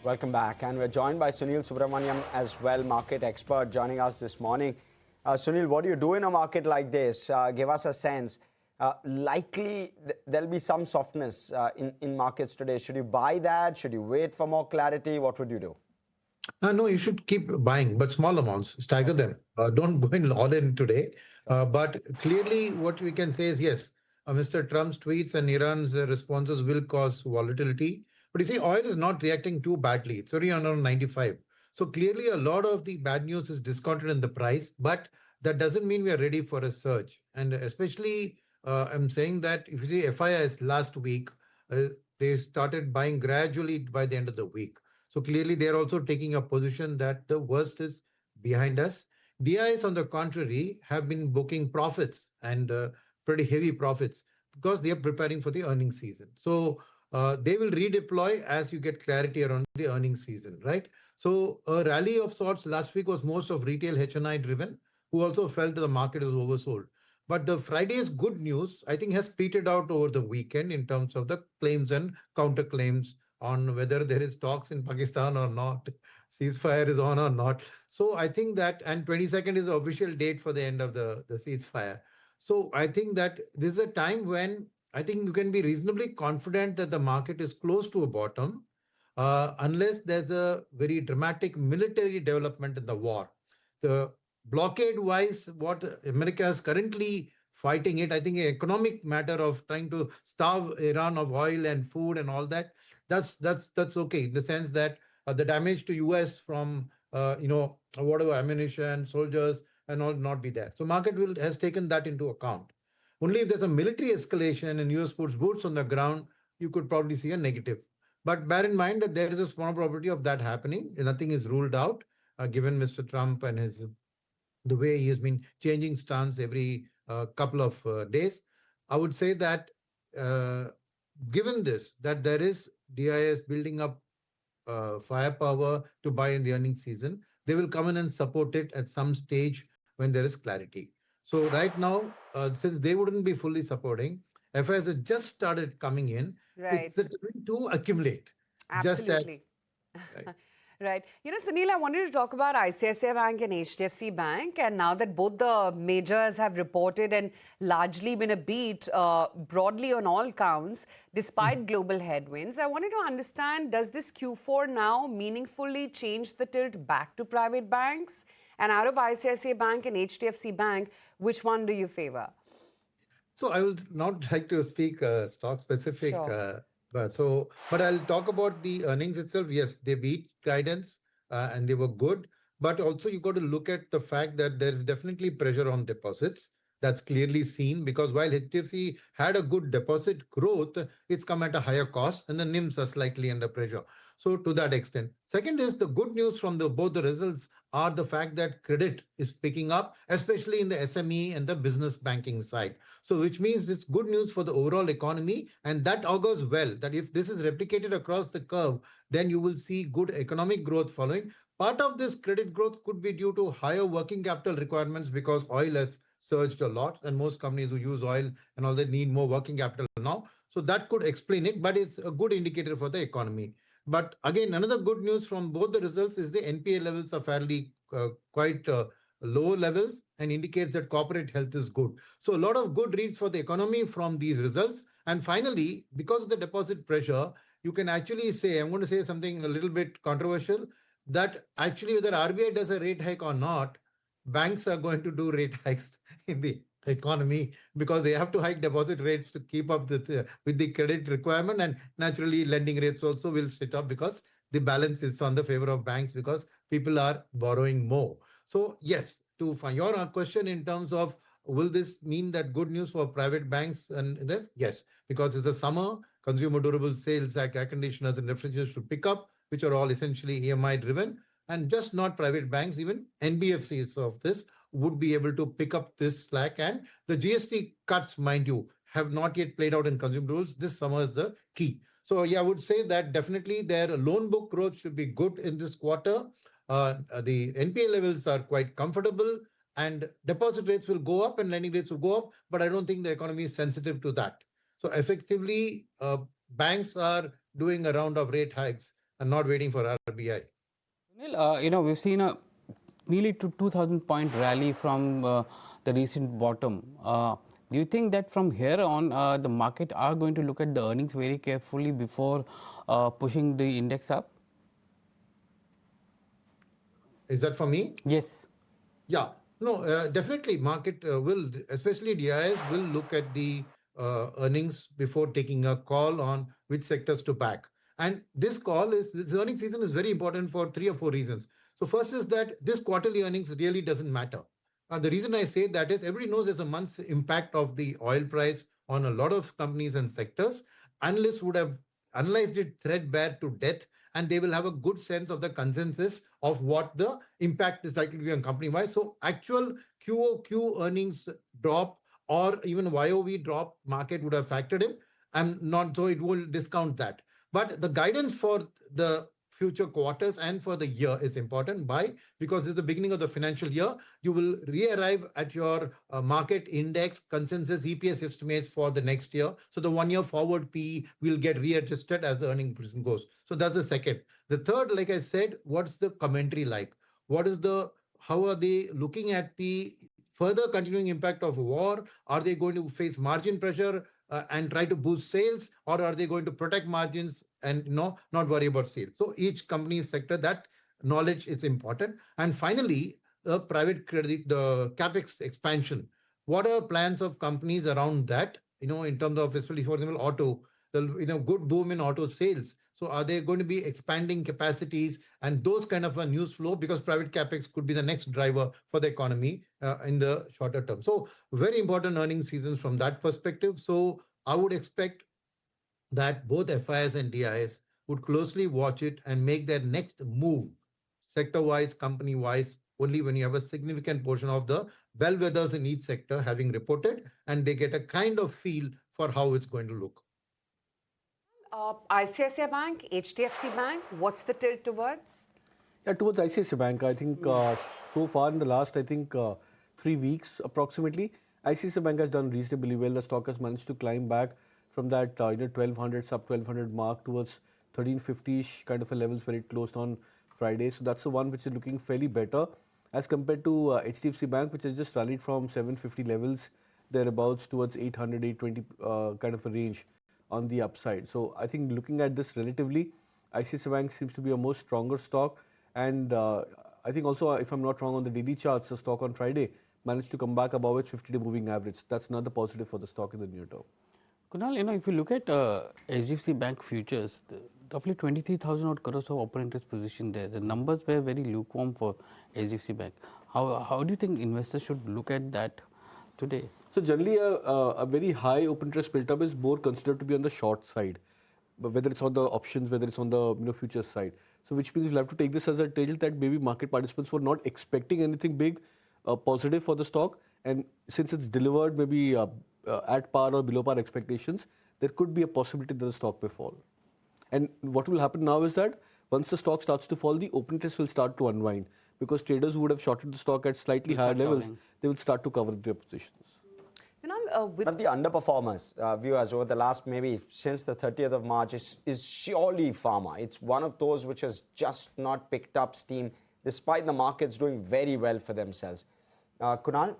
Welcome back. And we're joined by Sunil Subramaniam as well, market expert, joining us this morning. Sunil, what do you do in a market like this? Give us a sense. Likely there'll be some softness in markets today. Should you buy that? Should you wait for more clarity? What would you do? No, you should keep buying, but small amounts, stagger them. Don't go in all in today. But clearly, what we can say is yes, Mr. Trump's tweets and Iran's responses will cause volatility. But you see, oil is not reacting too badly. It's already around 95. So clearly, a lot of the bad news is discounted in the price, but that doesn't mean we are ready for a surge. And especially, I'm saying that if you see FIIs last week, they started buying gradually by the end of the week. So clearly, they are also taking a position that the worst is behind us. DIs, on the contrary, have been booking profits and pretty heavy profits because they are preparing for the earnings season. So they will redeploy as you get clarity around the earnings season, right? So a rally of sorts last week was most of retail HNI driven, who also felt the market was oversold. But the Friday's good news, I think, has petered out over the weekend in terms of the claims and counterclaims on whether there is talks in Pakistan or not, ceasefire is on or not. So I think that, and 22nd is the official date for the end of the ceasefire. So I think that this is a time when I think you can be reasonably confident that the market is close to a bottom, unless there's a very dramatic military development in the war. The blockade-wise, what America is currently fighting it, I think an economic matter of trying to starve Iran of oil and food and all that, that's okay in the sense that the damage to US from whatever ammunition, soldiers, and all not be there. So market has taken that into account. Only if there's a military escalation and US puts boots on the ground, you could probably see a negative. But bear in mind that there is a small probability of that happening. Nothing is ruled out, given Mr. Trump and the way he has been changing stance every couple of days. I would say that given this, that there is DIS building up firepower to buy in the earnings season, they will come in and support it at some stage when there is clarity. So right now, since they wouldn't be fully supporting, FIs have just started coming in. Right. It's the time to accumulate. Absolutely. Just as, Right. Sunil, I wanted to talk about ICICI Bank and HDFC Bank. And now that both the majors have reported and largely been a beat broadly on all counts, despite global headwinds, I wanted to understand, does this Q4 now meaningfully change the tilt back to private banks? And out of ICICI Bank and HDFC Bank, which one do you favor? So I would not like to speak stock specific. Sure. But I'll talk about the earnings itself. Yes, they beat guidance and they were good. But also you got to look at the fact that there is definitely pressure on deposits. That's clearly seen because while HDFC had a good deposit growth, it's come at a higher cost and the NIMs are slightly under pressure. So to that extent. Second is the good news from both the results are the fact that credit is picking up, especially in the SME and the business banking side. So which means it's good news for the overall economy. And that augurs well that if this is replicated across the curve, then you will see good economic growth following. Part of this credit growth could be due to higher working capital requirements because oil has surged a lot and most companies who use oil and all that need more working capital now. So that could explain it, but it's a good indicator for the economy. But again, another good news from both the results is the NPA levels are fairly quite low levels and indicates that corporate health is good. So a lot of good reads for the economy from these results. And finally, because of the deposit pressure, you can actually say, I'm going to say something a little bit controversial, that actually whether RBI does a rate hike or not, banks are going to do rate hikes in the economy because they have to hike deposit rates to keep up with the credit requirement, and naturally lending rates also will sit up because the balance is on the favor of banks because people are borrowing more. So yes, to find your question in terms of will this mean that good news for private banks and this? Yes, because it's a summer, consumer durable sales like air conditioners and refrigerators should pick up, which are all essentially EMI driven, and just not private banks, even NBFCs of this would be able to pick up this slack. And the GST cuts, mind you, have not yet played out in consumer rules. This summer is the key. So yeah, I would say that definitely their loan book growth should be good in this quarter. The NPA levels are quite comfortable and deposit rates will go up and lending rates will go up, but I don't think the economy is sensitive to that. So effectively, banks are doing a round of rate hikes and not waiting for RBI. Sunil, we've seen a nearly 2,000-point rally from the recent bottom. Do you think that from here on, the market are going to look at the earnings very carefully before pushing the index up? Is that for me? Yes. Yeah, no, definitely market will, especially DIS, will look at the earnings before taking a call on which sectors to back. And this earnings season is very important for 3 or 4 reasons. So first is that this quarterly earnings really doesn't matter. The reason I say that is everybody knows there's a month's impact of the oil price on a lot of companies and sectors. Analysts would have analyzed it threadbare to death, and they will have a good sense of the consensus of what the impact is likely to be on company-wise. So actual QOQ earnings drop or even YOV drop market would have factored in, and not so it will discount that. But the guidance for the future quarters and for the year is important. Why? Because it's the beginning of the financial year. You will re-arrive at your market index consensus EPS estimates for the next year. So the 1 year forward PE will get readjusted as the earning position goes. So that's the second. The third, like I said, what's the commentary like? How are they looking at the further continuing impact of war? Are they going to face margin pressure and try to boost sales, or are they going to protect margins and not worry about sales? So each company's sector, that knowledge is important. And finally, private credit, the capex expansion. What are plans of companies around that? In terms of, especially for example, auto, the good boom in auto sales. So are they going to be expanding capacities and those kind of a news flow, because private capex could be the next driver for the economy in the shorter term. So very important earnings seasons from that perspective. So I would expect that both FIs and DIs would closely watch it and make their next move sector-wise, company-wise, only when you have a significant portion of the bellwethers in each sector having reported, and they get a kind of feel for how it's going to look. ICICI Bank, HDFC Bank, what's the tilt towards? Yeah, towards ICICI Bank, I think so far in the last, 3 weeks approximately, ICICI Bank has done reasonably well. The stock has managed to climb back from that 1200, sub 1200 mark towards 1350-ish kind of a levels where it closed on Friday. So that's the one which is looking fairly better as compared to HDFC Bank, which has just rallied from 750 levels thereabouts towards 800, 820 kind of a range on the upside. So I think looking at this relatively, ICICI Bank seems to be a more stronger stock. And I think also, if I'm not wrong, on the daily charts, the stock on Friday managed to come back above its 50-day moving average. That's another positive for the stock in the near term. Kunal, if you look at HDFC Bank futures, roughly 23,000 odd crores of open interest position there. The numbers were very lukewarm for HDFC Bank. How do you think investors should look at that today? So generally, a very high open interest built up is more considered to be on the short side, but whether it's on the options, whether it's on the futures side. So which means we'll have to take this as a tale that maybe market participants were not expecting anything big, positive for the stock, and since it's delivered maybe at par or below par expectations, there could be a possibility that the stock may fall. And what will happen now is that once the stock starts to fall, the open interest will start to unwind, because traders who would have shorted the stock at slightly higher levels, they will start to cover their positions. One of the underperformers, viewers, over the last maybe since the 30th of March is surely Pharma. It's one of those which has just not picked up steam despite the markets doing very well for themselves. Kunal,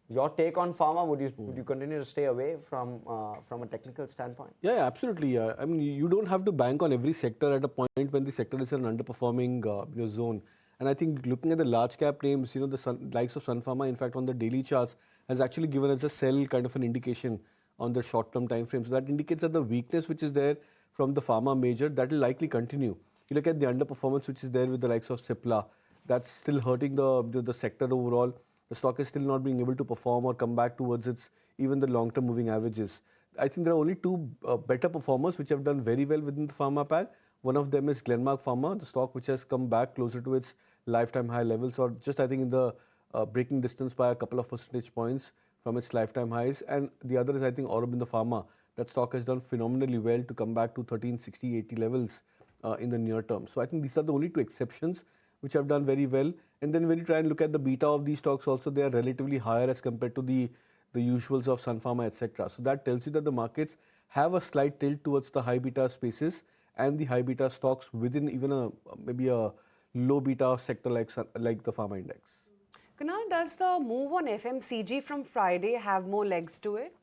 your take on Pharma, would you continue to stay away from a technical standpoint? Yeah, absolutely. I mean, you don't have to bank on every sector at a point when the sector is in an underperforming zone. And I think looking at the large cap names, the likes of Sun Pharma, in fact, on the daily charts, has actually given us a sell kind of an indication on the short-term time frame. So that indicates that the weakness which is there from the pharma major, that will likely continue. You look at the underperformance which is there with the likes of Cipla, that's still hurting the sector overall. The stock is still not being able to perform or come back towards its even the long-term moving averages. I think there are only two better performers which have done very well within the pharma pack. One of them is Glenmark Pharma, the stock which has come back closer to its lifetime high levels, or just I think in the breaking distance by a couple of percentage points from its lifetime highs. And the other is, I think, Aurobindo Pharma. That stock has done phenomenally well to come back to 1360, 80 levels in the near term. So I think these are the only two exceptions which have done very well. And then when you try and look at the beta of these stocks also, they are relatively higher as compared to the usuals of Sun Pharma, etc. So that tells you that the markets have a slight tilt towards the high beta spaces. and the high beta stocks within even a maybe a low beta sector like the pharma index. Kunal, does the move on FMCG from Friday have more legs to it?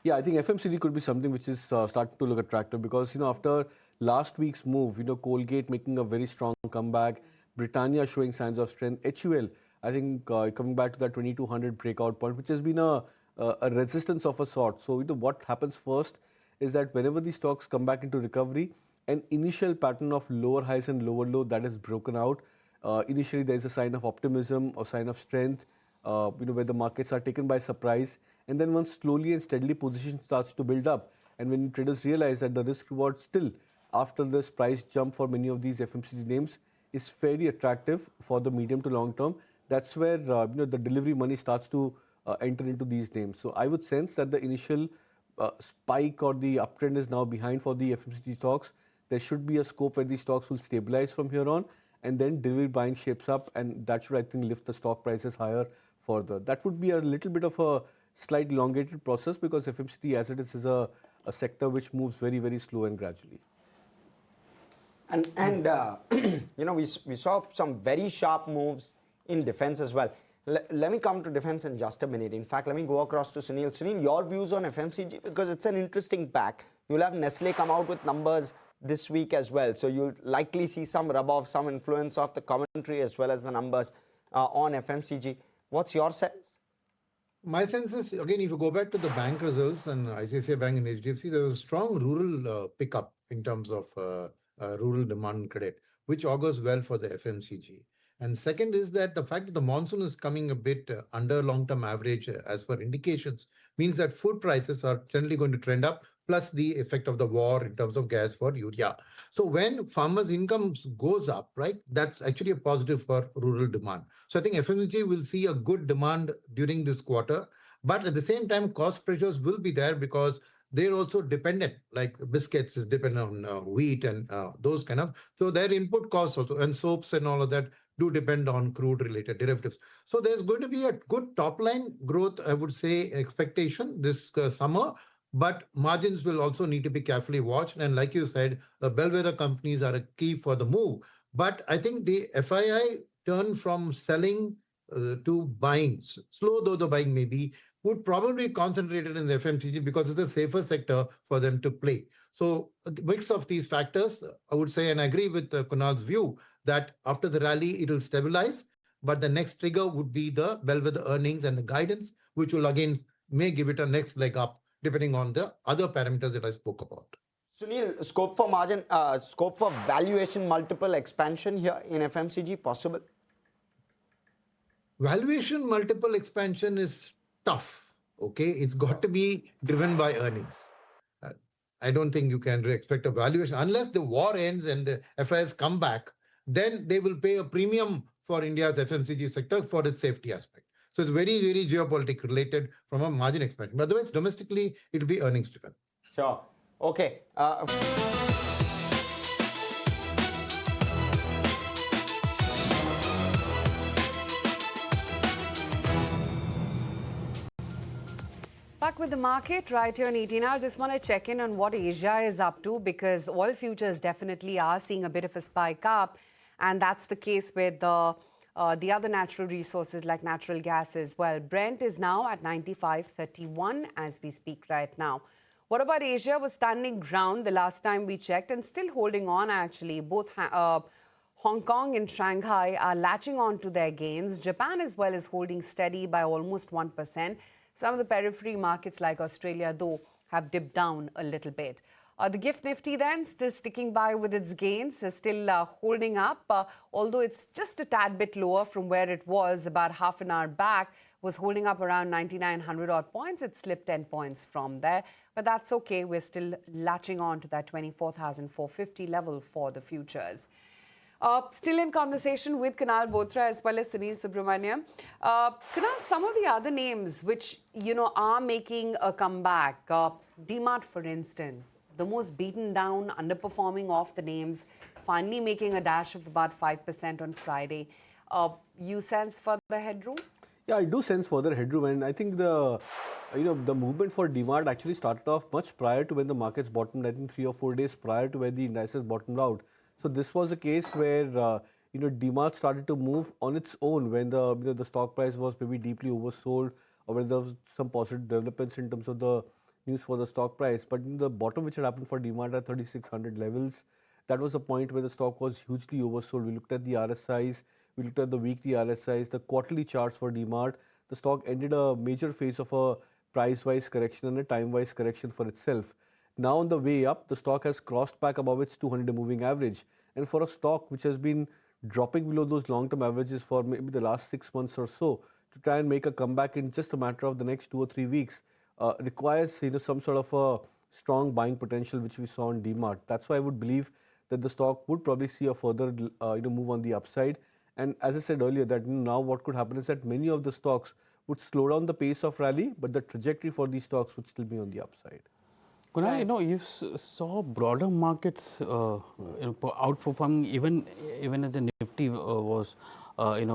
Yeah, I think FMCG could be something which is starting to look attractive because, after last week's move, Colgate making a very strong comeback, Britannia showing signs of strength, HUL, I think coming back to that 2200 breakout point, which has been a resistance of a sort. So, what happens first is that whenever these stocks come back into recovery, an initial pattern of lower highs and lower low that is broken out. Initially, there is a sign of optimism or sign of strength, where the markets are taken by surprise. And then once slowly and steadily position starts to build up, and when traders realize that the risk reward still, after this price jump for many of these FMCG names, is fairly attractive for the medium to long term, that's where the delivery money starts to enter into these names. So I would sense that the initial spike or the uptrend is now behind for the FMCG stocks. There should be a scope where these stocks will stabilize from here on, and then delivery buying shapes up, and that should, I think, lift the stock prices higher further. That would be a little bit of a slight elongated process because FMCG as it is a sector which moves very, very slow and gradually. And we saw some very sharp moves in defense as well. Let me come to defense in just a minute. In fact, let me go across to Sunil. Sunil, your views on FMCG, because it's an interesting pack. You'll have Nestle come out with numbers this week as well. So you'll likely see some rub off, some influence of the commentary as well as the numbers on FMCG. What's your sense? My sense is, again, if you go back to the bank results and ICICI Bank and HDFC, there was a strong rural pickup in terms of rural demand credit, which augurs well for the FMCG. And second is that the fact that the monsoon is coming a bit under long-term average as per indications means that food prices are generally going to trend up, plus the effect of the war in terms of gas for urea. So when farmers' incomes goes up, right, that's actually a positive for rural demand. So I think FMCG will see a good demand during this quarter, but at the same time, cost pressures will be there because they're also dependent, like biscuits is dependent on wheat and those kind of, so their input costs also, and soaps and all of that do depend on crude related derivatives. So there's going to be a good top line growth, I would say, expectation this summer, but margins will also need to be carefully watched. And like you said, the bellwether companies are a key for the move. But I think the FII turn from selling to buying, slow though the buying may be, would probably concentrate it in the FMCG because it's a safer sector for them to play. So a mix of these factors, I would say, and I agree with Kunal's view that after the rally, it will stabilize. But the next trigger would be the bellwether earnings and the guidance, which will again may give it a next leg up, depending on the other parameters that I spoke about. Sunil, scope for margin, scope for valuation multiple expansion here in FMCG possible? Valuation multiple expansion is tough. Okay, it's got to be driven by earnings. I don't think you can expect a valuation unless the war ends and the FIs come back. Then they will pay a premium for India's FMCG sector for its safety aspect. So it's very, very geopolitical related from a margin expansion. But otherwise, domestically, it will be earnings driven. Sure. Okay. Back with the market right here on 18. I just want to check in on what Asia is up to because oil futures definitely are seeing a bit of a spike up. And that's the case with the other natural resources like natural gas as well. Brent is now at 95.31 as we speak right now. What about Asia? Was standing ground the last time we checked and still holding on actually. Both Hong Kong and Shanghai are latching on to their gains. Japan as well is holding steady by almost 1%. Some of the periphery markets like Australia, though, have dipped down a little bit. The GIFT Nifty then still sticking by with its gains, still holding up, although it's just a tad bit lower from where it was about half an hour back, was holding up around 9,900 odd points. It slipped 10 points from there, but that's okay. We're still latching on to that 24,450 level for the futures. Still in conversation with Kunal Bothra as well as Sunil Subramaniam. Kunal, some of the other names which, are making a comeback, D-Mart, for instance, the most beaten down, underperforming of the names, finally making a dash of about 5% on Friday. You sense further headroom? Yeah, I do sense further headroom, and I think the movement for D-Mart actually started off much prior to when the markets bottomed. I think 3 or 4 days prior to where the indices bottomed out. So this was a case where D-Mart started to move on its own when the stock price was maybe deeply oversold, or when there was some positive developments in terms of the news for the stock price. But in the bottom, which had happened for D-Mart at 3,600 levels, that was a point where the stock was hugely oversold. We looked at the RSIs, we looked at the weekly RSIs, the quarterly charts for DMart. The stock ended a major phase of a price-wise correction and a time-wise correction for itself. Now on the way up, the stock has crossed back above its 200 moving average. And for a stock which has been dropping below those long-term averages for maybe the last 6 months or so, to try and make a comeback in just a matter of the next 2 or 3 weeks, requires some sort of a strong buying potential, which we saw in DMart. That's why I would believe that the stock would probably see a further move on the upside. And as I said earlier, that now what could happen is that many of the stocks would slow down the pace of rally, but the trajectory for these stocks would still be on the upside. Kunal, you saw broader markets outperforming even as the Nifty was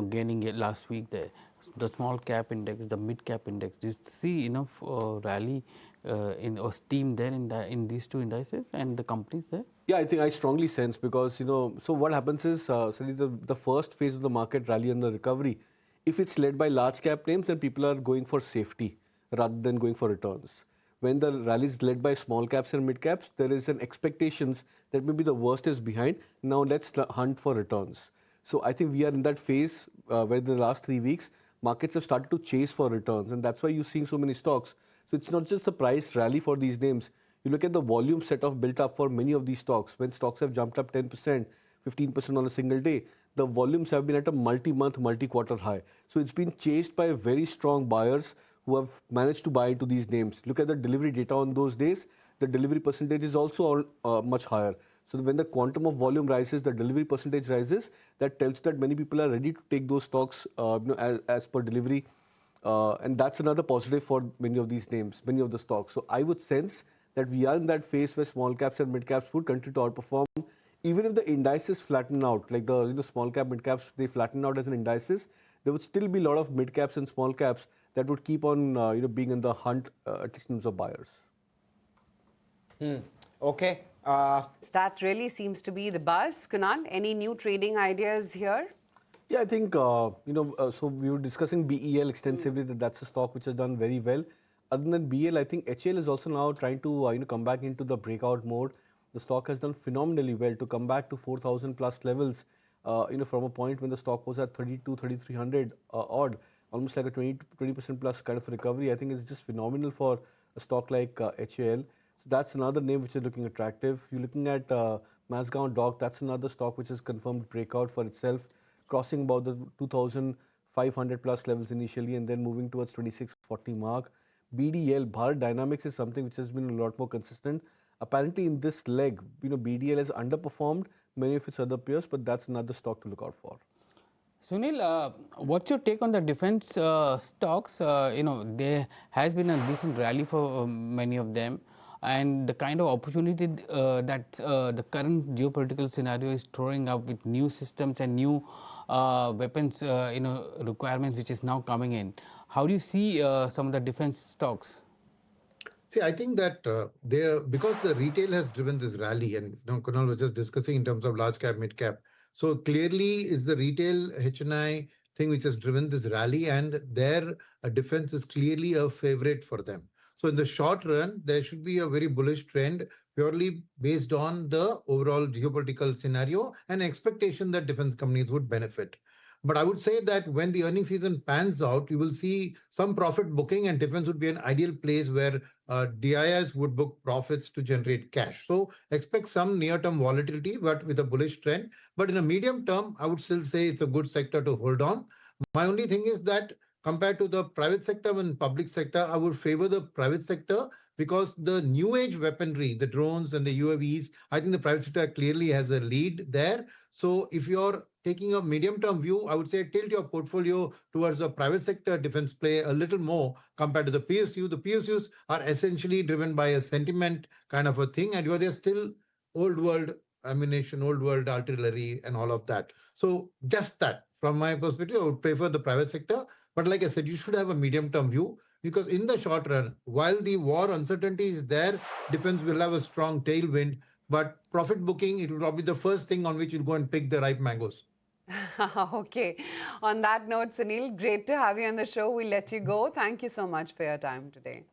gaining it last week there. The small cap index, the mid cap index. Do you see enough rally or steam there in these two indices and the companies there? Yeah, I think I strongly sense, because so what happens is, the first phase of the market rally and the recovery, if it's led by large cap names, then people are going for safety rather than going for returns. When the rally is led by small caps and mid caps, there is an expectations that maybe the worst is behind. Now let's hunt for returns. So I think we are in that phase where in the last 3 weeks, markets have started to chase for returns, and that's why you're seeing so many stocks. So it's not just the price rally for these names. You look at the volume set off built up for many of these stocks. When stocks have jumped up 10%, 15% on a single day, the volumes have been at a multi-month, multi-quarter high. So it's been chased by very strong buyers who have managed to buy into these names. Look at the delivery data on those days. The delivery percentage is also much higher. So when the quantum of volume rises, the delivery percentage rises. That tells you that many people are ready to take those stocks as per delivery. And that's another positive for many of these names, many of the stocks. So I would sense that we are in that phase where small caps and mid caps would continue to outperform. Even if the indices flatten out, like the small cap, mid caps, they flatten out as an indices, there would still be a lot of mid caps and small caps that would keep on being in the hunt, at least in terms of buyers. Okay. That really seems to be the buzz. Kunal, any new trading ideas here? Yeah, I think, so we were discussing BEL extensively, that's a stock which has done very well. Other than BEL, I think HL is also now trying to come back into the breakout mode. The stock has done phenomenally well to come back to 4,000 plus levels, from a point when the stock was at 3,300 odd, almost like a 20% plus kind of recovery. I think it's just phenomenal for a stock like HAL. So that's another name which is looking attractive. You're looking at Mazagon Dock, that's another stock which has confirmed breakout for itself, crossing about the 2,500 plus levels initially and then moving towards 2640 mark. BDL, Bharat Dynamics, is something which has been a lot more consistent. Apparently in this leg, BDL has underperformed many of its other peers, but that's another stock to look out for. Sunil, what's your take on the defense stocks? There has been a decent rally for many of them, and the kind of opportunity that the current geopolitical scenario is throwing up with new systems and new weapons, requirements, which is now coming in. How do you see some of the defense stocks? See, I think that because the retail has driven this rally, and Kunal was just discussing in terms of large cap, mid cap. So clearly, is the retail HNI thing which has driven this rally, and their defense is clearly a favorite for them. So in the short run, there should be a very bullish trend purely based on the overall geopolitical scenario and expectation that defense companies would benefit. But I would say that when the earning season pans out, you will see some profit booking, and defense would be an ideal place where DIIs would book profits to generate cash. So expect some near-term volatility, but with a bullish trend. But in a medium term, I would still say it's a good sector to hold on. My only thing is that compared to the private sector and public sector, I would favor the private sector because the new age weaponry, the drones and the UAVs, I think the private sector clearly has a lead there. So if you're taking a medium-term view, I would say tilt your portfolio towards the private sector defense play a little more compared to the PSU. The PSUs are essentially driven by a sentiment kind of a thing, and they're still old world ammunition, old world artillery, and all of that. So just that, from my perspective, I would prefer the private sector. But like I said, you should have a medium-term view because in the short run, while the war uncertainty is there, defense will have a strong tailwind. But profit booking, it will probably be the first thing on which you'll go and pick the ripe mangoes. Okay. On that note, Sunil, great to have you on the show. We'll let you go. Thank you so much for your time today.